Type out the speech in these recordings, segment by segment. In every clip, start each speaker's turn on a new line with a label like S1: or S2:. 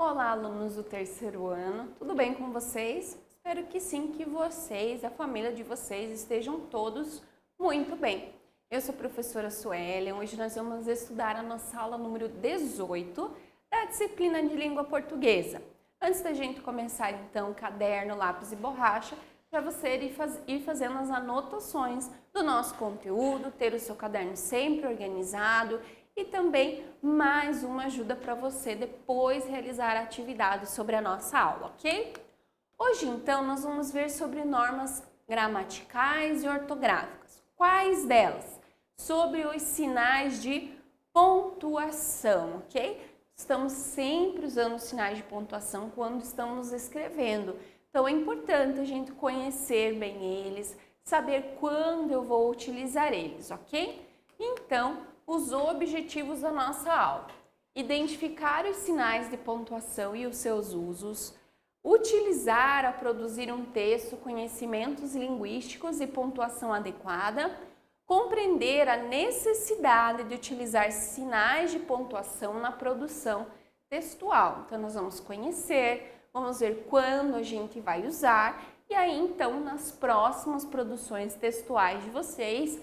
S1: Olá, alunos do terceiro ano, tudo bem com vocês? Espero que sim, que vocês, a família de vocês estejam todos muito bem. Eu sou a professora Suelen, hoje nós vamos estudar a nossa aula número 18 da disciplina de língua portuguesa. Antes da gente começar então, caderno, lápis e borracha, para você ir fazendo as anotações do nosso conteúdo, ter o seu caderno sempre organizado e também mais uma ajuda para você depois realizar atividades sobre a nossa aula, ok? Hoje, então, nós vamos ver sobre normas gramaticais e ortográficas. Quais delas? Sobre os sinais de pontuação, ok? Estamos sempre usando sinais de pontuação quando estamos escrevendo. Então, é importante a gente conhecer bem eles, saber quando eu vou utilizar eles, ok? Então, os objetivos da nossa aula: identificar os sinais de pontuação e os seus usos, utilizar a produzir um texto conhecimentos linguísticos e pontuação adequada, compreender a necessidade de utilizar sinais de pontuação na produção textual. Então, nós vamos conhecer, vamos ver quando a gente vai usar e aí, então, nas próximas produções textuais de vocês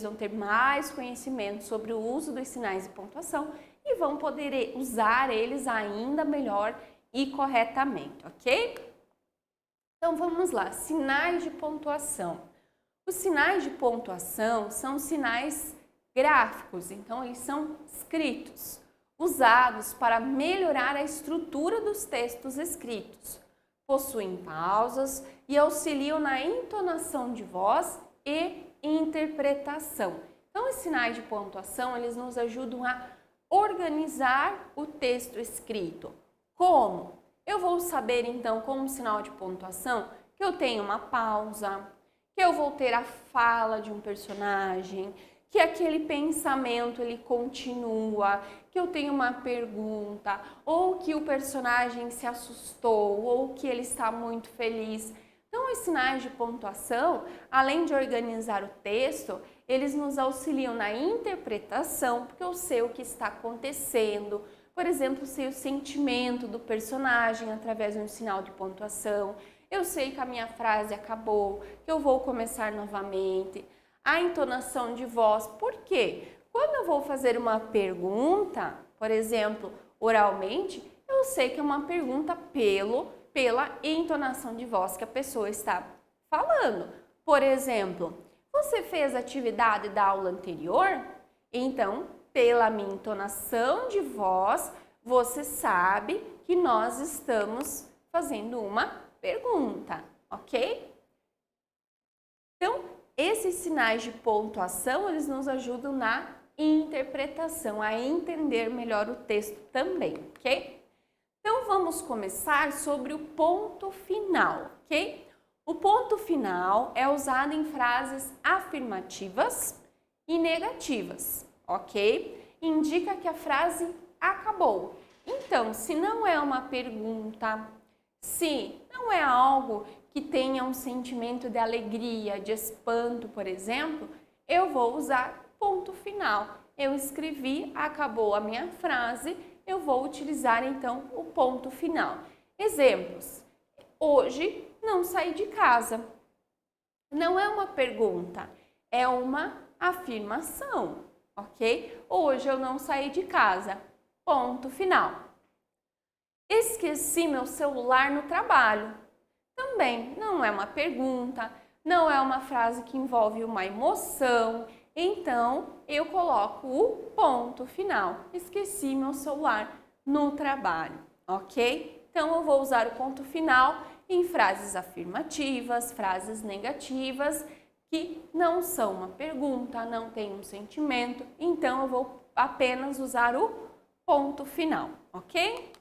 S1: vão ter mais conhecimento sobre o uso dos sinais de pontuação e vão poder usar eles ainda melhor e corretamente, ok? Então, vamos lá, sinais de pontuação. Os sinais de pontuação são sinais gráficos, então eles são escritos, usados para melhorar a estrutura dos textos escritos. Possuem pausas e auxiliam na entonação de voz e interpretação. Então, os sinais de pontuação, eles nos ajudam a organizar o texto escrito. Como? Eu vou saber, então, como sinal de pontuação, que eu tenho uma pausa, que eu vou ter a fala de um personagem, que aquele pensamento ele continua, que eu tenho uma pergunta, ou que o personagem se assustou, ou que ele está muito feliz. Então, os sinais de pontuação, além de organizar o texto, eles nos auxiliam na interpretação, porque eu sei o que está acontecendo. Por exemplo, sei o sentimento do personagem através de um sinal de pontuação. Eu sei que a minha frase acabou, que eu vou começar novamente. A entonação de voz, por quê? Quando eu vou fazer uma pergunta, por exemplo, oralmente, eu sei que é uma pergunta pela entonação de voz que a pessoa está falando. Por exemplo, você fez a atividade da aula anterior? Então, pela minha entonação de voz, você sabe que nós estamos fazendo uma pergunta, ok? Então, esses sinais de pontuação, eles nos ajudam na interpretação, a entender melhor o texto também, ok? Então, vamos começar sobre o ponto final, ok? O ponto final é usado em frases afirmativas e negativas, ok? Indica que a frase acabou. Então, se não é uma pergunta, se não é algo que tenha um sentimento de alegria, de espanto, por exemplo, eu vou usar ponto final. Eu escrevi, acabou a minha frase, eu vou utilizar então o ponto final. Exemplos: hoje não saí de casa. Não é uma pergunta, é uma afirmação, ok? Hoje eu não saí de casa. Ponto final. Esqueci meu celular no trabalho. Também não é uma pergunta, não é uma frase que envolve uma emoção. Então, eu coloco o ponto final. Esqueci meu celular no trabalho, ok? Então, eu vou usar o ponto final em frases afirmativas, frases negativas, que não são uma pergunta, não tem um sentimento. Então, eu vou apenas usar o ponto final, ok?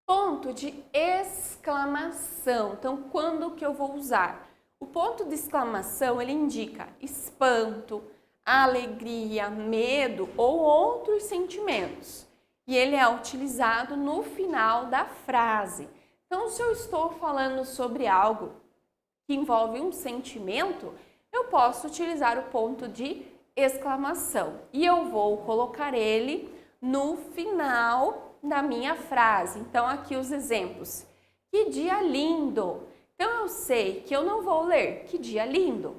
S1: Ponto de exclamação. Então, quando que eu vou usar? O ponto de exclamação, ele indica espanto, alegria, medo ou outros sentimentos. E ele é utilizado no final da frase. Então, se eu estou falando sobre algo que envolve um sentimento, eu posso utilizar o ponto de exclamação. E eu vou colocar ele no final da minha frase. Então, aqui os exemplos. Que dia lindo! Então, eu sei que eu não vou ler que dia lindo,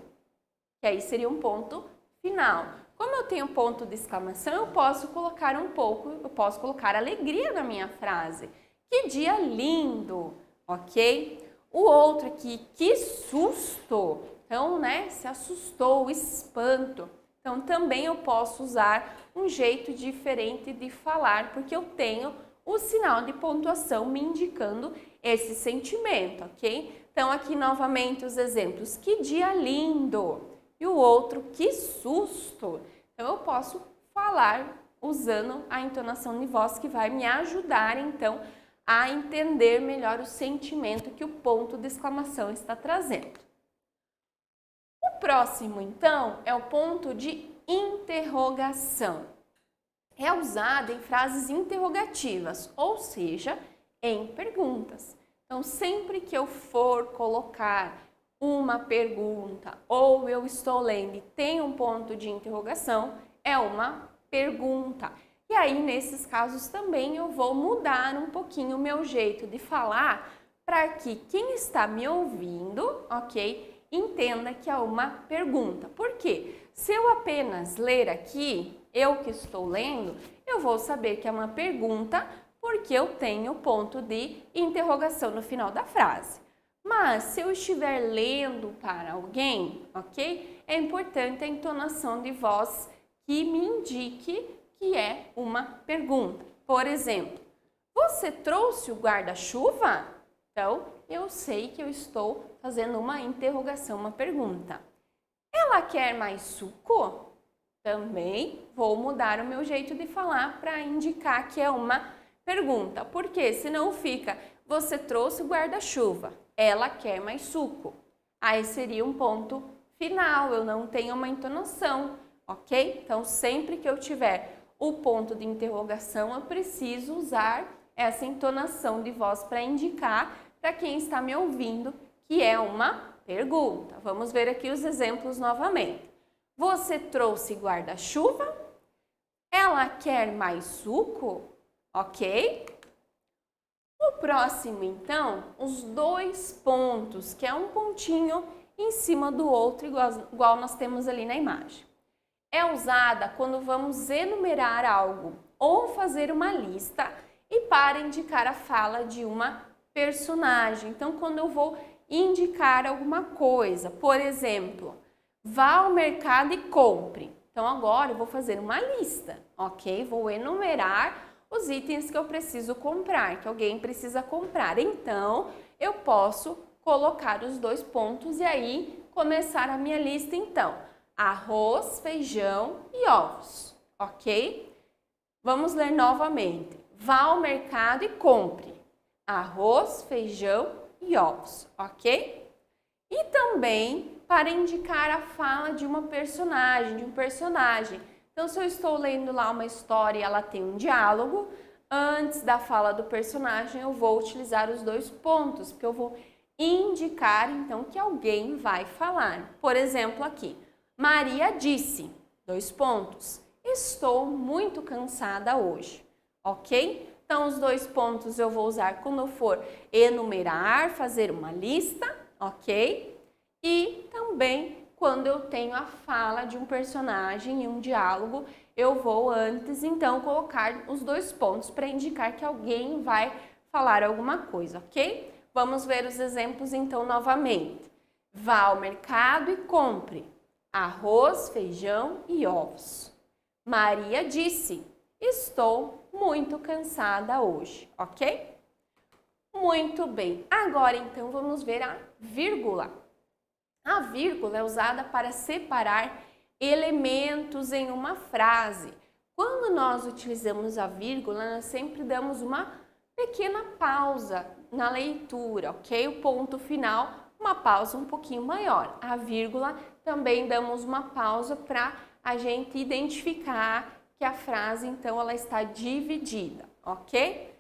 S1: que aí seria um ponto final. Como eu tenho ponto de exclamação, eu posso colocar alegria na minha frase. Que dia lindo, ok? O outro aqui, que susto! Então, né, se assustou, espanto. Então, também eu posso usar um jeito diferente de falar, porque eu tenho o sinal de pontuação me indicando esse sentimento, ok? Então, aqui novamente os exemplos. Que dia lindo! E o outro, que susto! Então, eu posso falar usando a entonação de voz que vai me ajudar, então, a entender melhor o sentimento que o ponto de exclamação está trazendo. O próximo, então, é o ponto de interrogação. É usado em frases interrogativas, ou seja, em perguntas. Então, sempre que eu for colocar uma pergunta ou eu estou lendo e tem um ponto de interrogação, é uma pergunta. E aí, nesses casos também, eu vou mudar um pouquinho o meu jeito de falar para que quem está me ouvindo, ok, entenda que é uma pergunta. Por quê? Se eu apenas ler aqui, eu que estou lendo, eu vou saber que é uma pergunta porque eu tenho ponto de interrogação no final da frase. Mas se eu estiver lendo para alguém, ok? É importante a entonação de voz que me indique que é uma pergunta. Por exemplo, você trouxe o guarda-chuva? Então, eu sei que eu estou fazendo uma interrogação, uma pergunta. Ela quer mais suco? Também vou mudar o meu jeito de falar para indicar que é uma pergunta. Porque senão fica, você trouxe o guarda-chuva, ela quer mais suco. Aí seria um ponto final, eu não tenho uma entonação, ok? Então, sempre que eu tiver o ponto de interrogação, eu preciso usar essa entonação de voz para indicar para quem está me ouvindo que é uma pergunta. Vamos ver aqui os exemplos novamente. Você trouxe guarda-chuva? Ela quer mais suco? Ok? O próximo, então, os dois pontos, que é um pontinho em cima do outro, igual nós temos ali na imagem. É usada quando vamos enumerar algo ou fazer uma lista e para indicar a fala de uma personagem. Então, quando eu vou indicar alguma coisa, por exemplo, vá ao mercado e compre. Então, agora eu vou fazer uma lista, ok? Vou enumerar os itens que eu preciso comprar, que alguém precisa comprar. Então, eu posso colocar os dois pontos e aí começar a minha lista, então. Arroz, feijão e ovos, ok? Vamos ler novamente. Vá ao mercado e compre arroz, feijão e ovos, ok? E também para indicar a fala de uma personagem, de um personagem. Então, se eu estou lendo lá uma história e ela tem um diálogo, antes da fala do personagem eu vou utilizar os dois pontos, porque eu vou indicar então que alguém vai falar. Por exemplo, aqui, Maria disse, dois pontos, estou muito cansada hoje, ok? Então, os dois pontos eu vou usar quando eu for enumerar, fazer uma lista, ok? E também quando eu tenho a fala de um personagem e um diálogo, eu vou antes, então, colocar os dois pontos para indicar que alguém vai falar alguma coisa, ok? Vamos ver os exemplos, então, novamente. Vá ao mercado e compre arroz, feijão e ovos. Maria disse, estou muito cansada hoje, ok? Muito bem. Agora, então, vamos ver a vírgula. A vírgula é usada para separar elementos em uma frase. Quando nós utilizamos a vírgula, nós sempre damos uma pequena pausa na leitura, ok? O ponto final, uma pausa um pouquinho maior. A vírgula também damos uma pausa para a gente identificar que a frase, então, ela está dividida, ok?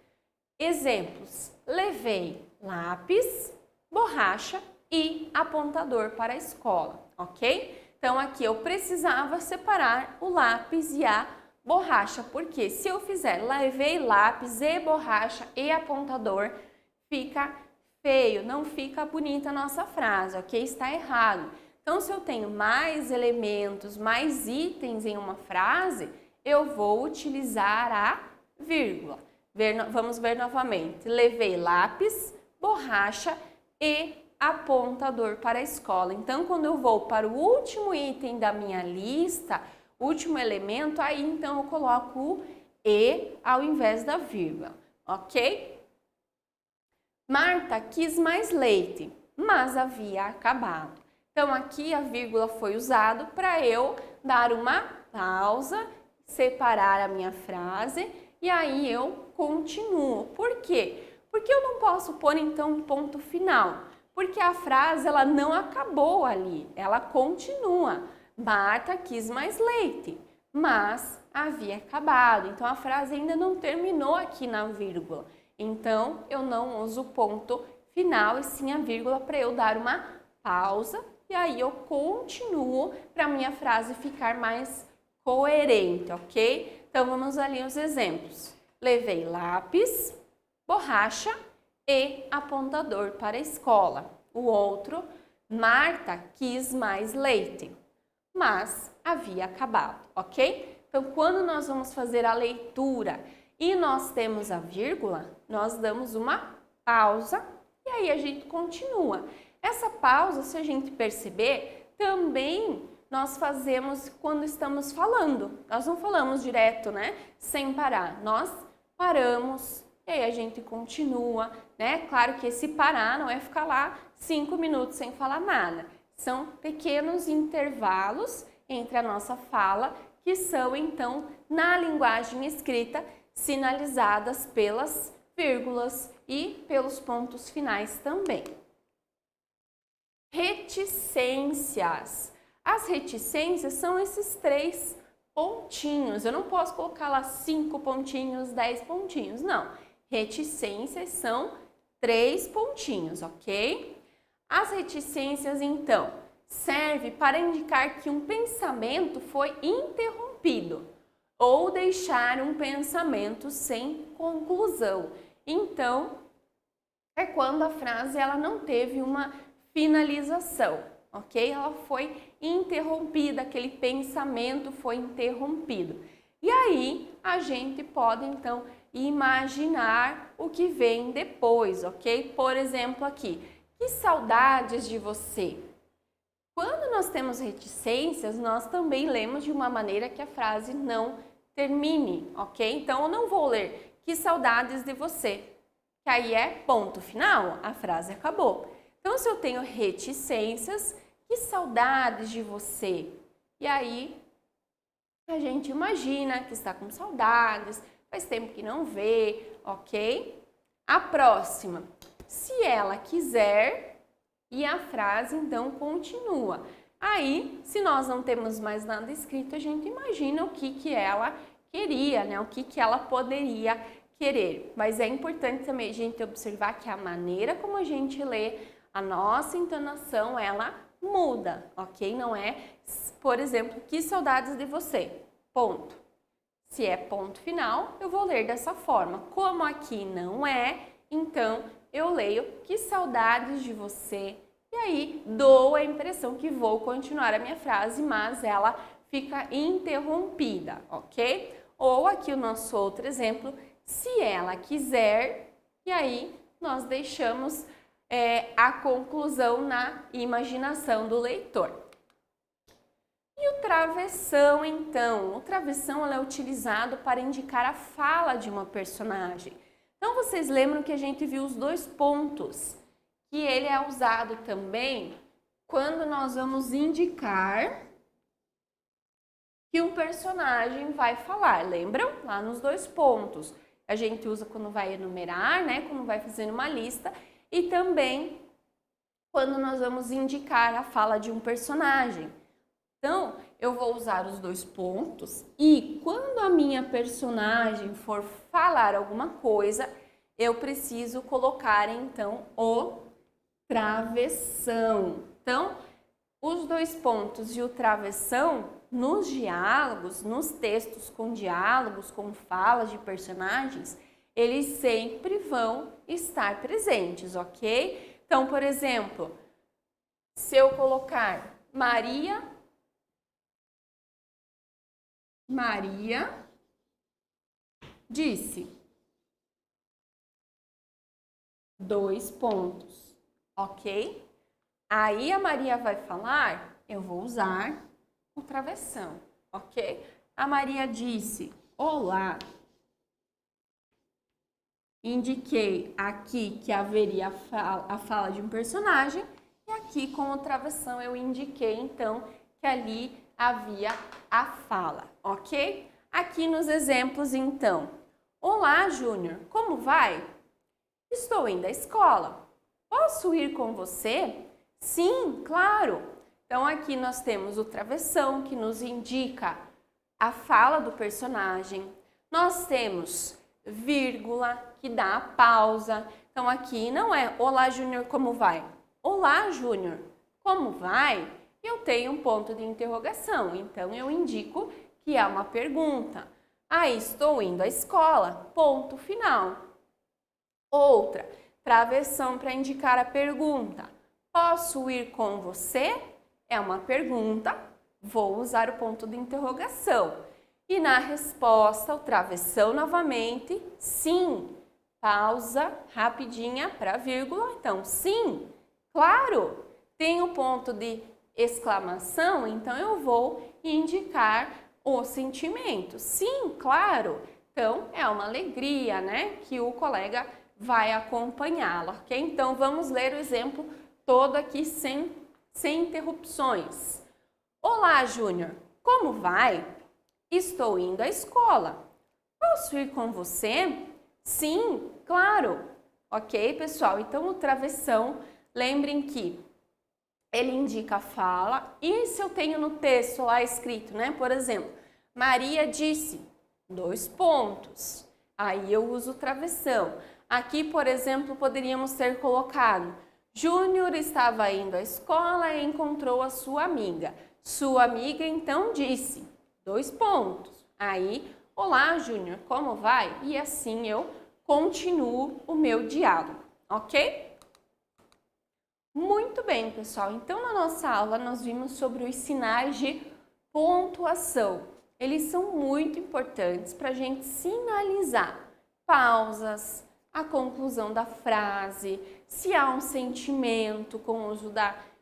S1: Exemplos. Levei lápis, borracha e apontador para a escola, ok? Então, aqui eu precisava separar o lápis e a borracha, porque se eu fizer levei lápis e borracha e apontador, fica feio, não fica bonita a nossa frase, ok? Está errado. Então, se eu tenho mais elementos, mais itens em uma frase, eu vou utilizar a vírgula. Vamos ver novamente. Levei lápis, borracha e apontador para a escola. Então, quando eu vou para o último item da minha lista, último elemento, aí então eu coloco o e ao invés da vírgula, ok? Marta quis mais leite, mas havia acabado. Então, aqui a vírgula foi usada para eu dar uma pausa, separar a minha frase e aí eu continuo. Por quê? Porque eu não posso pôr então um ponto final, porque a frase ela não acabou ali, ela continua. Marta quis mais leite, mas havia acabado. Então, a frase ainda não terminou aqui na vírgula. Então, eu não uso o ponto final e sim a vírgula para eu dar uma pausa e aí eu continuo para a minha frase ficar mais coerente, ok? Então, vamos ali os exemplos. Levei lápis, borracha e apontador para a escola. O outro, Marta quis mais leite, mas havia acabado, ok? Então, quando nós vamos fazer a leitura e nós temos a vírgula, nós damos uma pausa e aí a gente continua. Essa pausa, se a gente perceber, também nós fazemos quando estamos falando. Nós não falamos direto, né? Sem parar. Nós paramos e aí a gente continua, né? Claro que esse parar não é ficar lá 5 minutos sem falar nada. São pequenos intervalos entre a nossa fala que são, então, na linguagem escrita, sinalizadas pelas vírgulas e pelos pontos finais também. Reticências. As reticências são esses 3 pontinhos. Eu não posso colocar lá 5 pontinhos, 10 pontinhos, não. Reticências são 3 pontinhos, ok? As reticências, então, serve para indicar que um pensamento foi interrompido ou deixar um pensamento sem conclusão. Então, é quando a frase ela não teve uma finalização, ok? Ela foi interrompida, aquele pensamento foi interrompido. E aí, a gente pode, então, imaginar o que vem depois, ok? Por exemplo, aqui, que saudades de você. Quando nós temos reticências, nós também lemos de uma maneira que a frase não termine, ok? Então, eu não vou ler que saudades de você, que aí é ponto final, a frase acabou. Então, se eu tenho reticências, que saudades de você. E aí, a gente imagina que está com saudades, faz tempo que não vê, ok? A próxima, se ela quiser... E a frase, então, continua. Aí, se nós não temos mais nada escrito, a gente imagina o que ela queria, né? O que ela poderia querer. Mas é importante também a gente observar que a maneira como a gente lê, a nossa entonação, ela muda, ok? Não é, por exemplo, que saudades de você, ponto. Se é ponto final, eu vou ler dessa forma. Como aqui não é, então... eu leio que saudades de você e aí dou a impressão que vou continuar a minha frase, mas ela fica interrompida, ok? Ou aqui o nosso outro exemplo, se ela quiser, e aí nós deixamos a conclusão na imaginação do leitor. E o travessão, então? O travessão ela é utilizado para indicar a fala de uma personagem. Então, vocês lembram que a gente viu os 2 pontos, que ele é usado também quando nós vamos indicar que um personagem vai falar. Lembram? Lá nos 2 pontos. A gente usa quando vai enumerar, né? Quando vai fazendo uma lista e também quando nós vamos indicar a fala de um personagem. Então, eu vou usar os 2 pontos e quando a minha personagem for falar alguma coisa, eu preciso colocar, então, o travessão. Então, os 2 pontos e o travessão, nos diálogos, nos textos com diálogos, com falas de personagens, eles sempre vão estar presentes, ok? Então, por exemplo, se eu colocar Maria disse, 2 pontos, ok? Aí a Maria vai falar, eu vou usar o travessão, ok? A Maria disse, olá. Indiquei aqui que haveria a fala de um personagem e aqui com o travessão eu indiquei então que ali havia a fala, ok? Aqui nos exemplos então, olá Júnior, como vai? Estou indo à escola. Posso ir com você? Sim, claro. Então aqui nós temos o travessão que nos indica a fala do personagem. Nós temos vírgula que dá a pausa. Então aqui não é olá Júnior, como vai? Olá Júnior, como vai? Eu tenho um ponto de interrogação, então eu indico que é uma pergunta. Aí estou indo à escola, ponto final. Outra, travessão para indicar a pergunta. Posso ir com você? É uma pergunta, vou usar o ponto de interrogação. E na resposta, o travessão novamente, sim. Pausa rapidinha para vírgula, então sim, claro. Tem o ponto de exclamação, então eu vou indicar o sentimento. Sim, claro. Então é uma alegria, né, que o colega vai acompanhá-lo, ok? Então vamos ler o exemplo todo aqui sem interrupções. Olá, Júnior, como vai? Estou indo à escola. Posso ir com você? Sim, claro. Ok, pessoal? Então, o travessão, lembrem que ele indica a fala. E se eu tenho no texto lá escrito, né? Por exemplo, Maria disse, 2 pontos. Aí eu uso o travessão. Aqui, por exemplo, poderíamos ter colocado Júnior estava indo à escola e encontrou a sua amiga. Sua amiga, então, disse, 2 pontos. Aí, olá, Júnior, como vai? E assim eu continuo o meu diálogo, ok? Muito bem, pessoal. Então, na nossa aula, nós vimos sobre os sinais de pontuação. Eles são muito importantes para a gente sinalizar pausas, a conclusão da frase, se há um sentimento com o uso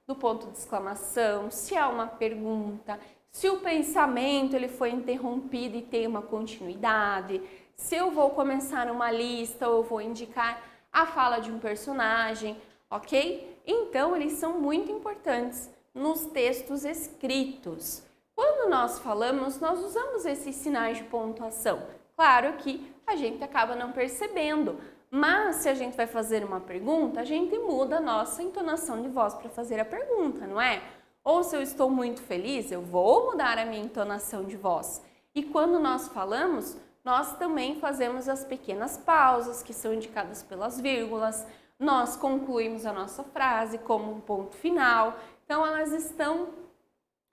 S1: do ponto de exclamação, se há uma pergunta, se o pensamento ele foi interrompido e tem uma continuidade, se eu vou começar uma lista ou eu vou indicar a fala de um personagem, ok? Então, eles são muito importantes nos textos escritos. Quando nós falamos, nós usamos esses sinais de pontuação. Claro que a gente acaba não percebendo, mas se a gente vai fazer uma pergunta, a gente muda a nossa entonação de voz para fazer a pergunta, não é? Ou se eu estou muito feliz, eu vou mudar a minha entonação de voz. E quando nós falamos, nós também fazemos as pequenas pausas que são indicadas pelas vírgulas, nós concluímos a nossa frase como um ponto final, então elas estão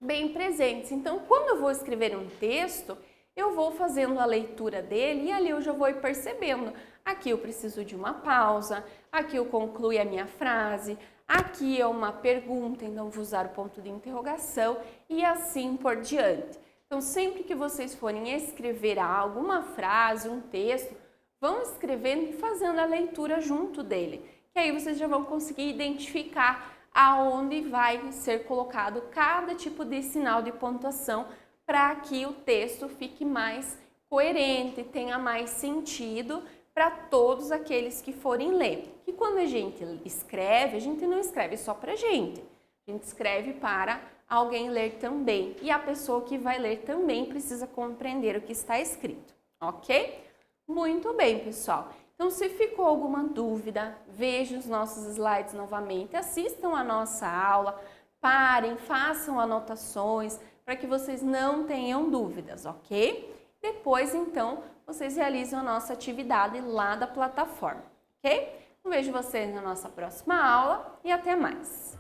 S1: bem presentes. Então, quando eu vou escrever um texto, eu vou fazendo a leitura dele e ali eu já vou ir percebendo. Aqui eu preciso de uma pausa, aqui eu concluo a minha frase, aqui é uma pergunta, então vou usar o ponto de interrogação e assim por diante. Então, sempre que vocês forem escrever algo, uma frase, um texto, vão escrevendo e fazendo a leitura junto dele, que aí vocês já vão conseguir identificar aonde vai ser colocado cada tipo de sinal de pontuação para que o texto fique mais coerente, tenha mais sentido para todos aqueles que forem ler. E quando a gente escreve, a gente não escreve só para a gente escreve para alguém ler também. E a pessoa que vai ler também precisa compreender o que está escrito, ok? Muito bem, pessoal. Então, se ficou alguma dúvida, veja os nossos slides novamente, assistam a nossa aula, parem, façam anotações para que vocês não tenham dúvidas, ok? Depois, então, vocês realizam a nossa atividade lá da plataforma, ok? Eu vejo vocês na nossa próxima aula e até mais!